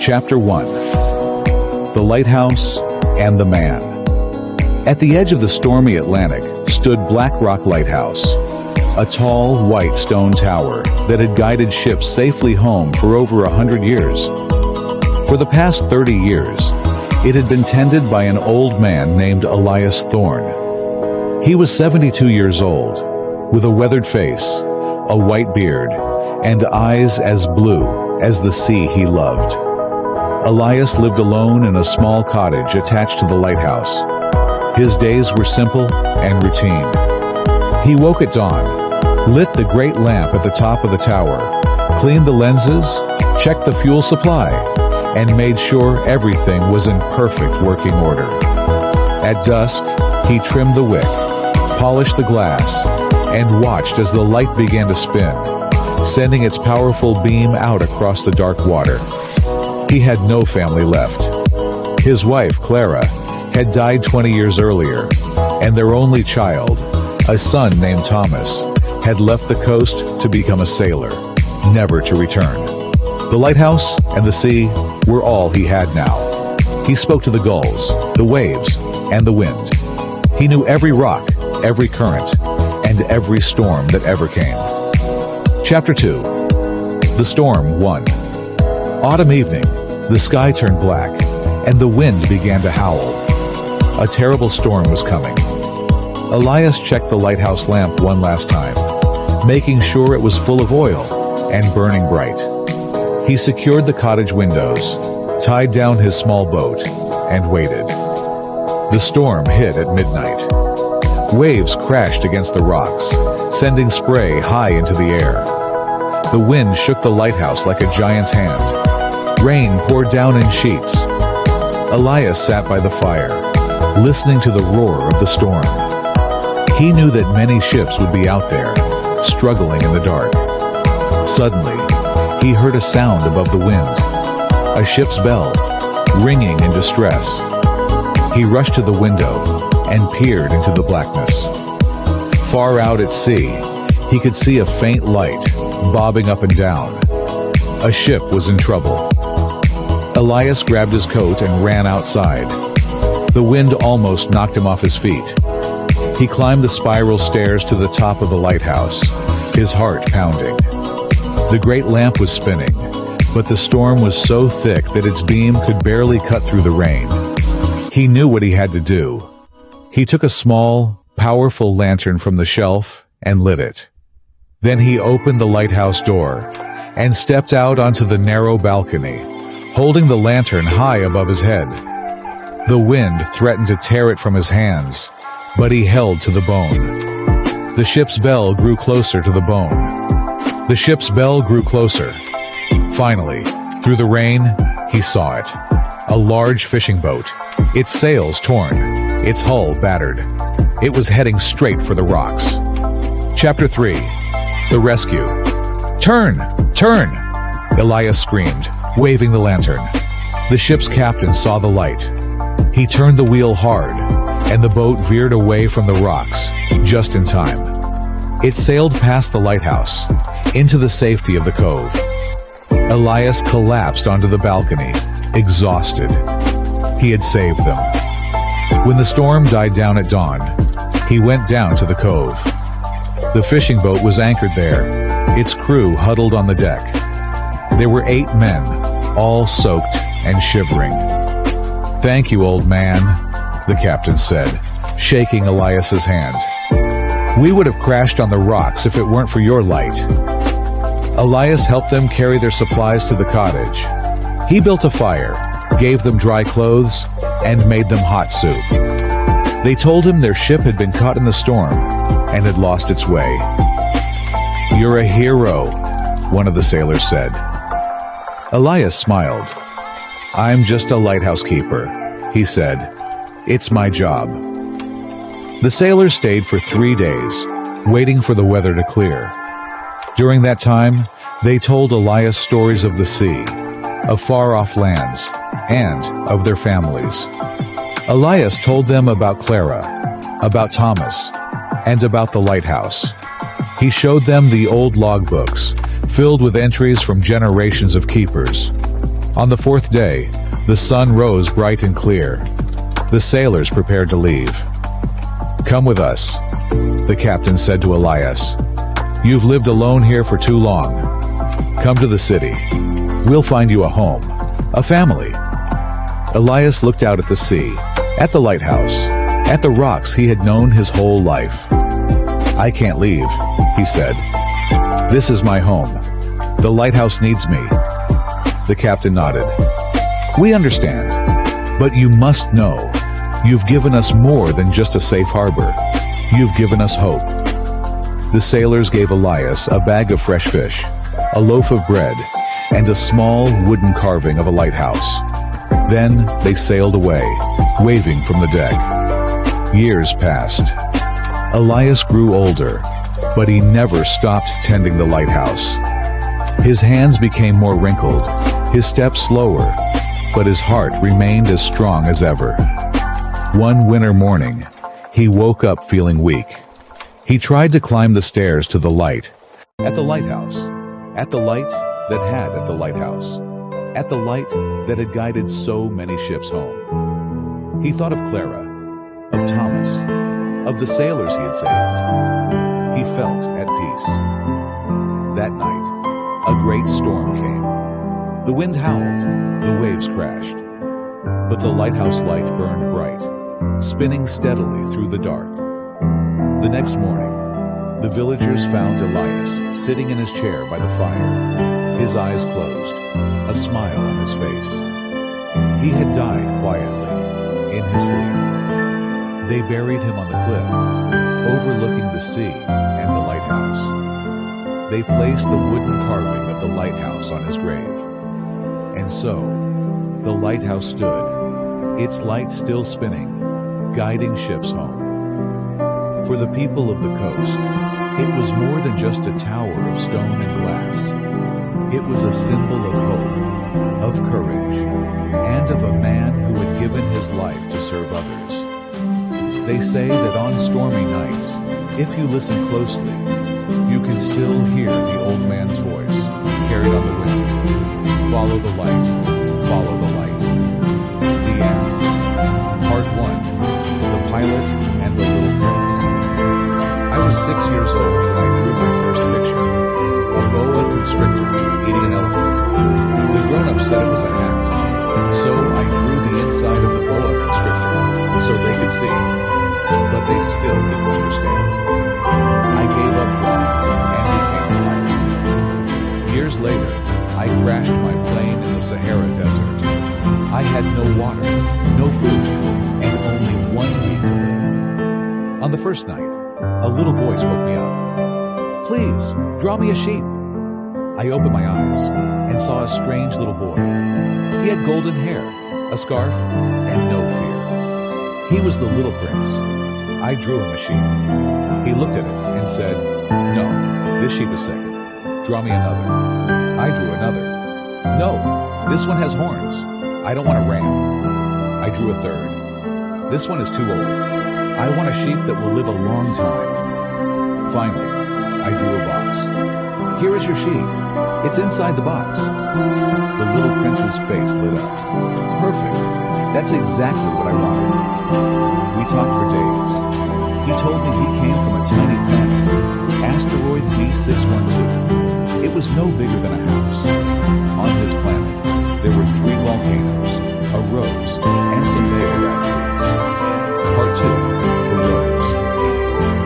Chapter 1. The Lighthouse and the Man. At the edge of the stormy Atlantic stood Black Rock Lighthouse, a tall, white stone tower that had guided ships safely home for over 100 years. For the past 30 years, it had been tended by an old man named Elias Thorne. He was 72 years old, with a weathered face, a white beard, and eyes as blue as the sea he loved. Elias lived alone in a small cottage attached to the lighthouse. His days were simple and routine. He woke at dawn, lit the great lamp at the top of the tower, cleaned the lenses, checked the fuel supply, and made sure everything was in perfect working order. At dusk, he trimmed the wick, polished the glass, and watched as the light began to spin, sending its powerful beam out across the dark water. He had no family left. His wife, Clara, had died 20 years earlier, and their only child, a son named Thomas, had left the coast to become a sailor, never to return. The lighthouse and the sea were all he had now. He spoke to the gulls, the waves, and the wind. He knew every rock, every current, and every storm that ever came. Chapter 2. The Storm 1. Autumn evening, the sky turned black, and the wind began to howl. A terrible storm was coming. Elias checked the lighthouse lamp one last time, making sure it was full of oil and burning bright. He secured the cottage windows, tied down his small boat, and waited. The storm hit at midnight. Waves crashed against the rocks, sending spray high into the air. The wind shook the lighthouse like a giant's hand. Rain poured down in sheets. Elias sat by the fire, listening to the roar of the storm. He knew that many ships would be out there, struggling in the dark. Suddenly, he heard a sound above the wind, a ship's bell, ringing in distress. He rushed to the window and peered into the blackness. Far out at sea, he could see a faint light bobbing up and down. A ship was in trouble. Elias grabbed his coat and ran outside. The wind almost knocked him off his feet. He climbed the spiral stairs to the top of the lighthouse, his heart pounding. The great lamp was spinning, but the storm was so thick that its beam could barely cut through the rain. He knew what he had to do. He took a small, powerful lantern from the shelf and lit it. Then he opened the lighthouse door and stepped out onto the narrow balcony, holding the lantern high above his head. The wind threatened to tear it from his hands, but he held to the bone. The ship's bell grew closer to the bone. The ship's bell grew closer. Finally, through the rain, he saw it. A large fishing boat, its sails torn, its hull battered. It was heading straight for the rocks. Chapter 3. The Rescue. "Turn! Turn!" Elias screamed, waving the lantern. The ship's captain saw the light. He turned the wheel hard, and the boat veered away from the rocks, just in time. It sailed past the lighthouse, into the safety of the cove. Elias collapsed onto the balcony, exhausted. He had saved them. When the storm died down at dawn, he went down to the cove. The fishing boat was anchored there, its crew huddled on the deck. There were 8 men, all soaked and shivering. "Thank you, old man," the captain said, shaking Elias's hand. "We would have crashed on the rocks if it weren't for your light." Elias helped them carry their supplies to the cottage. He built a fire, gave them dry clothes, and made them hot soup. They told him their ship had been caught in the storm and had lost its way. "You're a hero," one of the sailors said. Elias smiled. "I'm just a lighthouse keeper," he said. "It's my job." The sailors stayed for 3 days, waiting for the weather to clear. During that time, they told Elias stories of the sea, of far-off lands, and of their families. Elias told them about Clara, about Thomas, and about the lighthouse. He showed them the old logbooks, filled with entries from generations of keepers. On the fourth day, the sun rose bright and clear. The sailors prepared to leave. "Come with us," the captain said to Elias. "You've lived alone here for too long. Come to the city. We'll find you a home, a family." Elias looked out at the sea, at the lighthouse, at the rocks he had known his whole life. "I can't leave," he said. "This is my home. The lighthouse needs me." The captain nodded. "We understand, but you must know, you've given us more than just a safe harbor. You've given us hope." The sailors gave Elias a bag of fresh fish, a loaf of bread, and a small wooden carving of a lighthouse. Then they sailed away, waving from the deck. Years passed. Elias grew older, but he never stopped tending the lighthouse. His hands became more wrinkled, his steps slower, but his heart remained as strong as ever. One winter morning, he woke up feeling weak. He tried to climb the stairs to the light. At the lighthouse. At the light that had at the lighthouse. At the light that had guided so many ships home. He thought of Clara, of Thomas, of the sailors he had saved. He felt at peace. That night, a great storm came. The wind howled, the waves crashed. But the lighthouse light burned bright, spinning steadily through the dark. The next morning, the villagers found Elias sitting in his chair by the fire, his eyes closed, a smile on his face. He had died quietly, in his sleep. They buried him on the cliff, overlooking the sea and the lighthouse. They placed the wooden carving of the lighthouse on his grave. And so, the lighthouse stood, its light still spinning, guiding ships home. For the people of the coast, it was more than just a tower of stone and glass. It was a symbol of hope, of courage, and of a man who had given his life to serve others. They say that on stormy nights, if you listen closely, you can still hear the old man's voice, carried on the wind. Follow the light, follow the light. The end. Part 1. The Pilot and the Little Prince. I was 6 years old when I drew my first picture. A boa constrictor eating an elephant. The grown-ups said it was a hat. So I drew the inside of the boa constrictor so they could see. But they still didn't understand. I gave up drawing and became a pilot. Years later, I crashed my plane in the Sahara Desert. I had no water, no food, and only one week to live. On the first night, a little voice woke me up. "Please, draw me a sheep." I opened my eyes and saw a strange little boy. He had golden hair, a scarf, and no fear. He was the little prince. I drew him a sheep. He looked at it and said, "No, this sheep is sick. Draw me another." I drew another. "No, this one has horns. I don't want a ram." I drew a third. "This one is too old. I want a sheep that will live a long time." Finally, I drew a box. "Here is your sheep. It's inside the box." The little prince's face lit up. "Perfect. That's exactly what I wanted." We talked for days. He told me he came from a tiny planet, asteroid B612. It was no bigger than a house. On his planet, there were 3 volcanoes, a rose, and some baobab trees. Part 2. The Rose.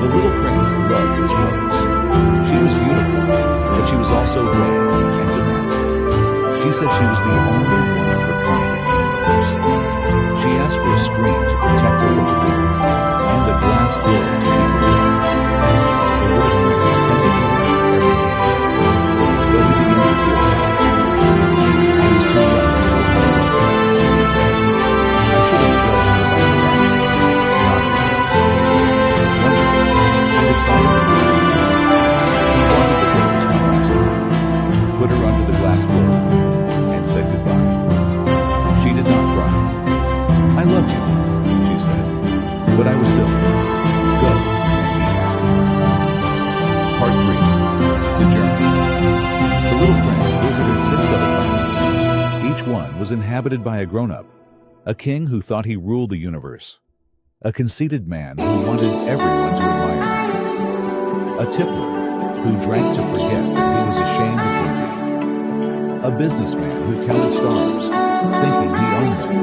The little prince loved his rose. She was beautiful, but she was also vain and demanding. She said she was the only one of her kind in the universe. She asked for a screen to protect her from the wind, and a glass door to keep her warm. The little prince tended to her every day. Though he began to feel tired, I was too young to know how to love her, he said. I should have thrown her by the branches, not the rose. One day, he decided to do it. He wanted the rose one last time, put her under the glass door, and said goodbye. She did not cry. "I love you," she said, "but I was silly. Go and be happy." Part 3. The Journey. The little prince visited 6 other planets. Each one land was inhabited by a grown-up, a king who thought he ruled the universe, a conceited man who wanted everyone to admire him, a tippler who drank to forget that he was ashamed of drinking, a businessman who counted stars, thinking he owned them,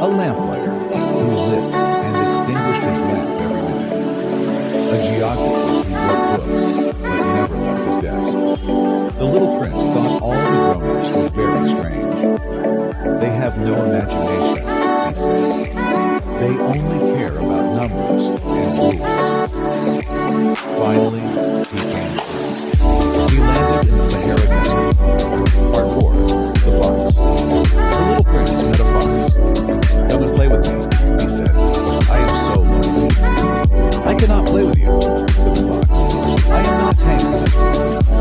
a lamplighter who lit and extinguished his lamp every night, a geographer who wrote books but never left his desk. The little prince thought all the grown-ups were very strange. They have no imagination, he said. They only care about numbers and rules. Finally, he came through. He landed in the Sahara Desert. Part 4. The Fox. The little prince met a fox. Come and play with me, he said. I am so lonely. I cannot play with you, said the fox. I am not tamed.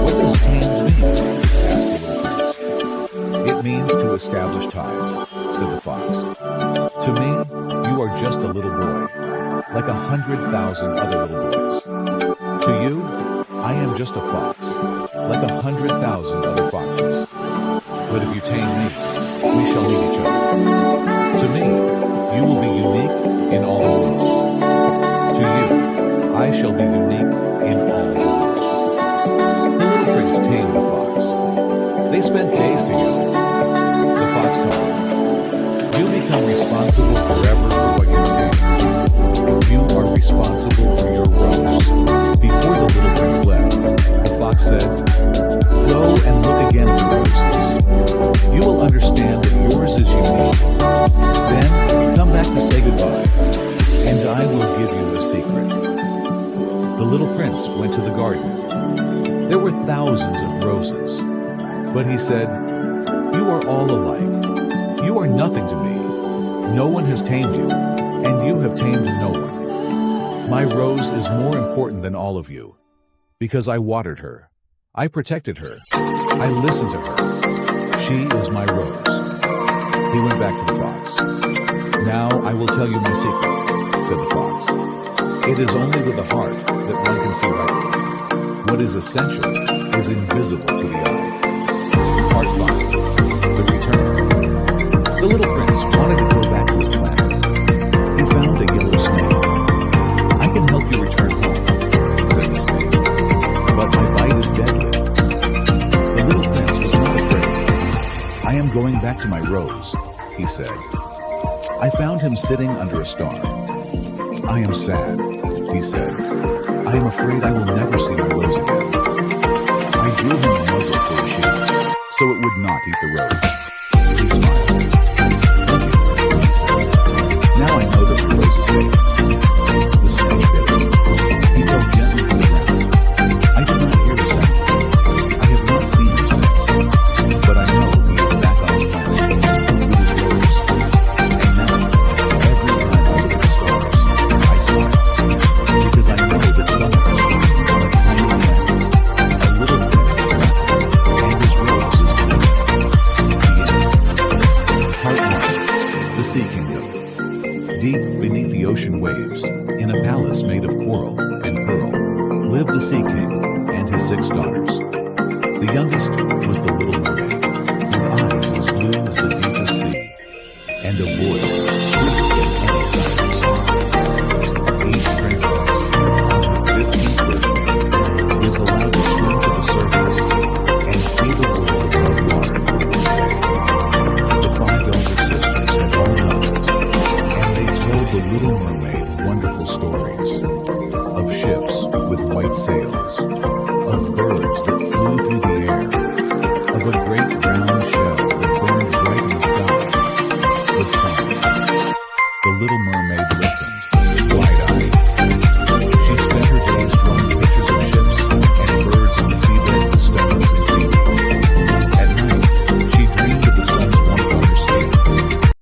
What does tamed mean? Asked the little prince. It means to establish ties, said the fox. To me, you are just a little boy, like 100,000 other little boys. To you, I am just a fox, like 100,000 other foxes. But if you tame me, we shall meet each other. To me, you will be unique in all the world. To you, I shall be unique in all the world. The little prince tamed the fox. They spent days together. The fox told him, you become responsible forever for what you do. You are responsible for your rose. Before the little prince left, the fox said, go and look again at the roses. You will understand that yours is unique. Then come back to say goodbye, and I will give you a secret. The little prince went to the garden. There were thousands of roses, but he said, you are all alike. You are nothing to me. No one has tamed you, and you have tamed no one. My rose is more important than all of you, because I watered her. I protected her. I listened to her. She is my rose. He went back to the fox. Now I will tell you my secret, said the fox. It is only with the heart that one can see rightly. What is essential is invisible to the eye. Part 5. The Return. The little prince wanted to go back to his planet. He found a yellow snake. I can help you return home, said the snake, but my bite is deadly. The little prince was not afraid. I am going back to my rose, he said. I found him sitting under a star. I am sad, he said. I am afraid I will never see my rose again. I drew him a muzzle for a shield, so it would not eat the rose. He smiled. He said, now I know that the rose is safe. The snake bit him. He fell gently to the ground. I did not hear the sound. I have not seen him since, but I know he is back on his planet with his rose. And now, every time I look at the stars, I smile, because I know that somewhere, on a tiny land, a little prince is laughing, and his rose is blooming. The end. Part 1. The Sea Kingdom. Deep beneath the ocean waves, in a palace made of coral and pearl, lived the Sea King and his 6 daughters. The youngest was the Little Mermaid, with eyes as blue as the deepest sea, and a voice sweet as any siren song. Each princess, on her 15th birthday, was allowed to swim to the surface and see the world above water for one day. The 5 elder sisters had all done this, and they told the Little Mermaid wonderful stories of ships with white sails,